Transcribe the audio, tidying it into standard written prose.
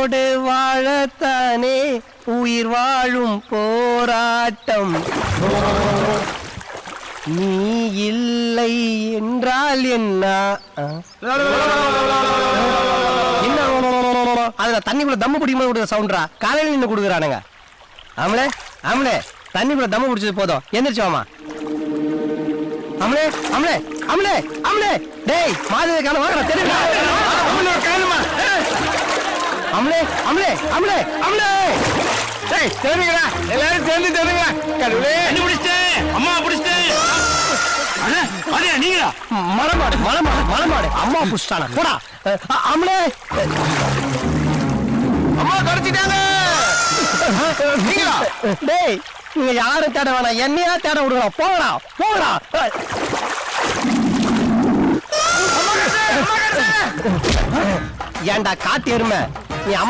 உன்னோடு வாழத்தானே உயிர் வாழும் போராட்டம். நீ இல்லை என்றால் என்ன? அதுல தண்ணிக்குள்ள தம்மு பிடிக்கும் போது சவுண்டா காலையில நின்று கொடுக்குறானுங்க. ஆமலே ஆமலே தண்ணிக்குள்ள தம்மு பிடிச்சது போதும், எந்திரிச்சோமா. அமலே அமலே அமலே அமலே டேய் மாதிரி காண வாங்கடா தெரியுமா? அமலே அமலே அமலே அமலே டேய் தெரியுங்கடா, எல்லாரும் சேர்ந்து தெரியுங்க. கடவுளே என்ன பிடிச்சேன், அம்மா பிடிச்சேன். அண்ணா அதே நீங்களா? மலமாடு மலமாடு மலமாடு அம்மா புடிச்சானா போடா. அமலே அம்மா கடிச்சிட்டாங்க. நீங்களா? டேய் நீங்க யாரும் தேட வேணாம், என்னையா தேட விடுறா. போகடா போகடா. ஏண்டா காட்டு எருமை, நீ அம்மா